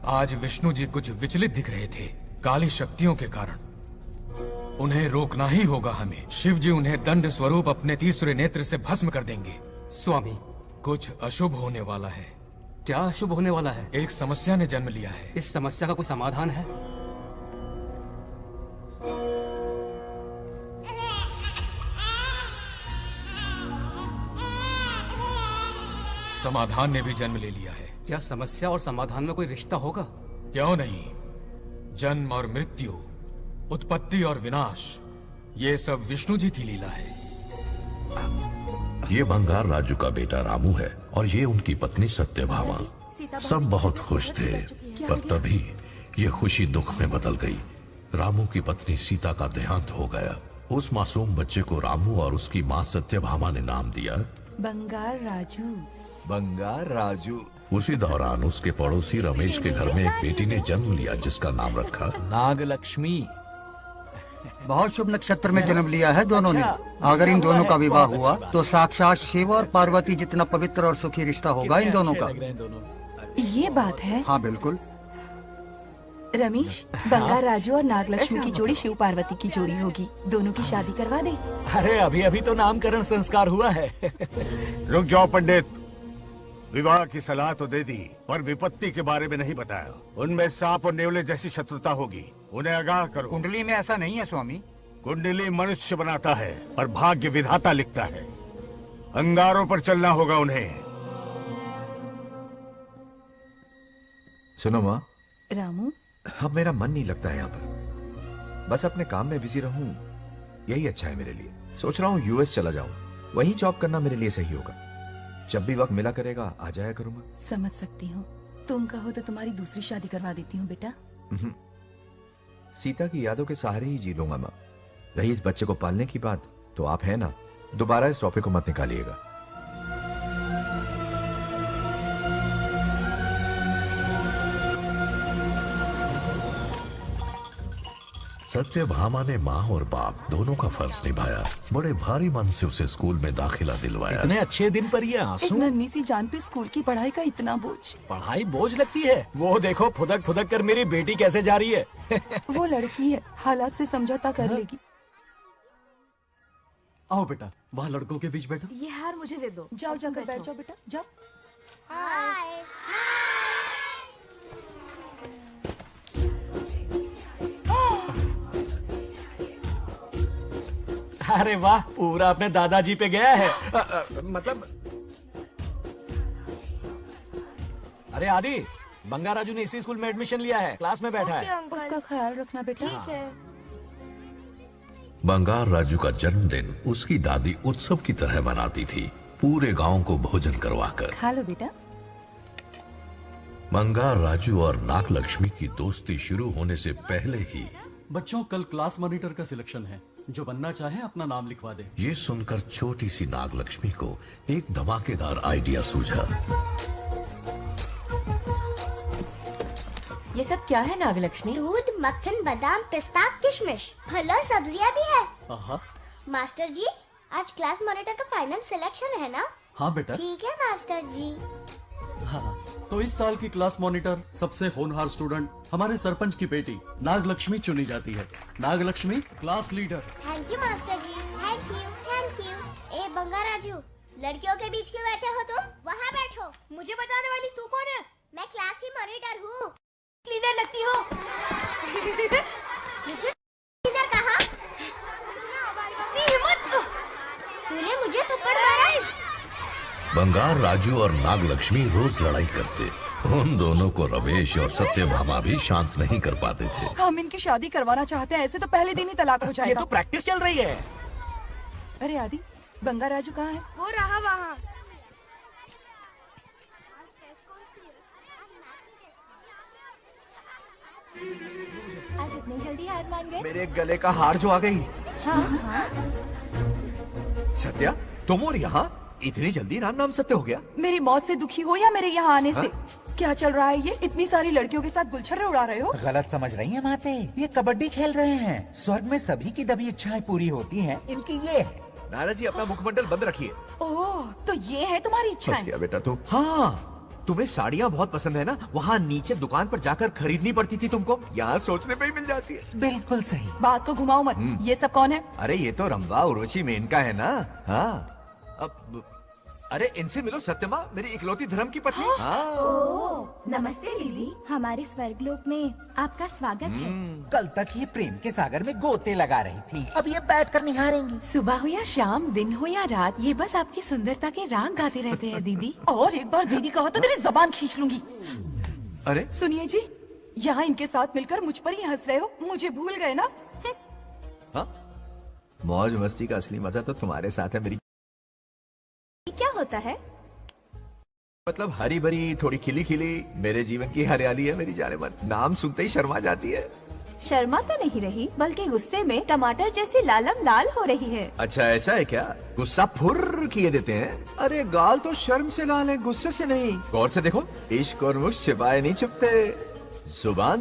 आज विष्णु जी कुछ विचलित दिख रहे थे काली शक्तियों के कारण। उन्हें रोकना ही होगा हमें। शिव जी उन्हें दंड स्वरूप अपने तीसरे नेत्र से भस्म कर देंगे। स्वामी, कुछ अशुभ होने वाला है। क्या अशुभ होने वाला है? एक समस्या ने जन्म लिया है। इस समस्या का कोई समाधान है? समाधान ने भी जन्म ले लिया है। क्या समस्या और समाधान में कोई रिश्ता होगा? क्यों नहीं। जन्म और मृत्यु, उत्पत्ति और विनाश, ये सब विष्णु जी की लीला है। ये बंगार राजू का बेटा रामू है और ये उनकी पत्नी सत्यभामा। सब बहुत खुश थे, पर तभी ये खुशी दुख में बदल गई। रामू की पत्नी सीता का देहांत हो गया। उस मासूम बच्चे को रामू और उसकी माँ सत्यभामा ने नाम दिया बंगार राजू। बंगार राजू। उसी दौरान उसके पड़ोसी रमेश के घर में एक बेटी ने जन्म लिया जिसका नाम रखा नागलक्ष्मी। बहुत शुभ नक्षत्र में जन्म लिया है दोनों ने। अगर इन दोनों का विवाह हुआ तो साक्षात शिव और पार्वती जितना पवित्र और सुखी रिश्ता होगा इन दोनों का। ये बात है। हाँ बिल्कुल। रमेश, बंगार राजू और नागलक्ष्मी की जोड़ी शिव पार्वती की जोड़ी होगी। दोनों की शादी करवा दे। अरे अभी अभी तो नामकरण संस्कार हुआ है। रुक जाओ पंडित, विवाह की सलाह तो दे दी पर विपत्ति के बारे में नहीं बताया। उनमें सांप और नेवले जैसी शत्रुता होगी, उन्हें आगाह करो। कुंडली में ऐसा नहीं है स्वामी। कुंडली मनुष्य बनाता है और भाग्य विधाता लिखता है। अंगारों पर चलना होगा उन्हें। सुनो माँ, रामू, अब मेरा मन नहीं लगता है यहाँ पर। बस अपने काम में बिजी रहूं, यही अच्छा है मेरे लिए। सोच रहा हूँ यूएस चला जाऊं, वहीं जॉब करना मेरे लिए सही होगा। जब भी वक्त मिला करेगा आ जाया करूंगा। समझ सकती हूँ। तुम कहो तो तुम्हारी दूसरी शादी करवा देती हूँ बेटा। सीता की यादों के सहारे ही जी लूंगा माँ। रही इस बच्चे को पालने की बात, तो आप है ना, दोबारा इस टॉपिक को मत निकालिएगा। सत्यभामा ने माँ और बाप दोनों का फर्ज निभाया। बड़े भारी मन से उसे स्कूल में दाखिला दिलवाया। इतने अच्छे दिन पर ये एक आंसू, नन्ही सी जान पे स्कूल की पढ़ाई का इतना बोझ। पढ़ाई बोझ लगती है। वो देखो फुदक फुदक कर मेरी बेटी कैसे जा रही है। वो लड़की है, हालात से समझौता कर लेगी। आओ बेटा, वहाँ लड़कों के बीच बैठो। ये हार मुझे दे दो। जाओ जाकर बैठ जाओ बेटा, जाओ। हाय। अरे वाह, पूरा अपने दादाजी पे गया है। मतलब अरे आदि, बंगा राजू ने इसी स्कूल में एडमिशन लिया है, क्लास में बैठा है। उसका ख्याल रखना बेटा। ठीक है। बंगार राजू का जन्मदिन उसकी दादी उत्सव की तरह मनाती थी, पूरे गांव को भोजन करवाकर। खा लो बेटा। बंगार राजू और नागलक्ष्मी की दोस्ती शुरू होने से पहले ही बच्चों, कल क्लास मॉनिटर का सिलेक्शन है। जो बनना चाहे अपना नाम लिखवा दे। ये सुनकर छोटी सी नागलक्ष्मी को एक धमाकेदार आइडिया सूझा। ये सब क्या है नागलक्ष्मी? दूध, मक्खन, बादाम, पिस्ता, किशमिश, फल और सब्जियां भी है। आहा, मास्टर जी, आज क्लास मॉनिटर का फाइनल सिलेक्शन है ना? हाँ बेटा। ठीक है मास्टर जी। हाँ, तो इस साल की क्लास मॉनिटर सबसे होनहार स्टूडेंट हमारे सरपंच की बेटी नागलक्ष्मी चुनी जाती है। Nagalakshmi class leader. Thank you master ji, thank you, thank you. A Banga Raju, लड़कियों के बीच क्यों बैठे हो तुम? वहाँ बैठो। मुझे बताने वाली तू कौन है? मैं क्लास की मॉनिटर हूँ। लीडर लगती हो? मुझे लीडर कहा? तूने मुझे थप्पड़ मारा। बंगार राजू और नागलक्ष्मी रोज लड़ाई करते। उन दोनों को रमेश और सत्यभामा भी शांत नहीं कर पाते थे। हम इनकी शादी करवाना चाहते हैं, ऐसे तो पहले दिन ही तलाक हो ये जाएगा। तो प्रैक्टिस चल रही है। अरे आदि, बंगा राजू कहाँ है? वो रहा वहाँ। आज इतनी जल्दी हार मान गए? मेरे गले का हार जो आ गई। हाँ। सत्या, तुम और यहाँ इतनी जल्दी राम नाम सत्य हो गया? मेरी मौत से दुखी हो या मेरे यहाँ आने से? क्या चल रहा है ये? इतनी सारी लड़कियों के साथ गुलछर्रे उड़ा रहे हो? गलत समझ रही हैं माते, ये कबड्डी खेल रहे हैं। स्वर्ग में सभी की दबी इच्छाएं पूरी होती हैं, इनकी ये है। नाना जी, अपना मुखमंडल बंद रखिए। ओह, तो ये है तुम्हारी बस इच्छाएं? क्या बेटा तू? हाँ, तुम्हें साड़ियाँ बहुत पसंद है ना? वहाँ नीचे दुकान पर जाकर खरीदनी पड़ती थी तुमको, यहाँ सोचने पे ही मिल जाती है। बिल्कुल सही। बात को घुमाओ मत। ये सब कौन है? अरे ये तो रंभा उर्वशी मेनका है ना। हाँ, अब अरे इनसे मिलो सत्यमा, मेरी इकलौती धर्म की पत्नी। हाँ। नमस्ते दीदी, हमारे स्वर्गलोक में आपका स्वागत है। कल तक ये प्रेम के सागर में गोते लगा रही थी, अब ये बैठकर निहारेंगी। सुबह हो या शाम, दिन हो या रात, ये बस आपकी सुंदरता के राग गाते रहते हैं दीदी। और एक बार दीदी कहा तो तेरी जबान खींच लूंगी। अरे सुनिए जी, यहाँ इनके साथ मिलकर मुझ पर ही हंस रहे हो, मुझे भूल गए ना? हाँ, मौज मस्ती का असली मजा तो तुम्हारे साथ है मेरी। क्या होता है? मतलब हरी भरी थोड़ी खिली खिली मेरे जीवन की हरियाली है मेरी जाने मन। नाम सुनते ही शर्मा जाती है। शर्मा तो नहीं रही, बल्कि गुस्से में टमाटर जैसी लालम लाल हो रही है। अच्छा ऐसा है क्या? गुस्सा फुर्र किए देते हैं। अरे गाल तो शर्म से लाल है, गुस्से से नहीं। गौर से देखो, इश्क और मुश्क छिपाए नहीं छुपते, जुबान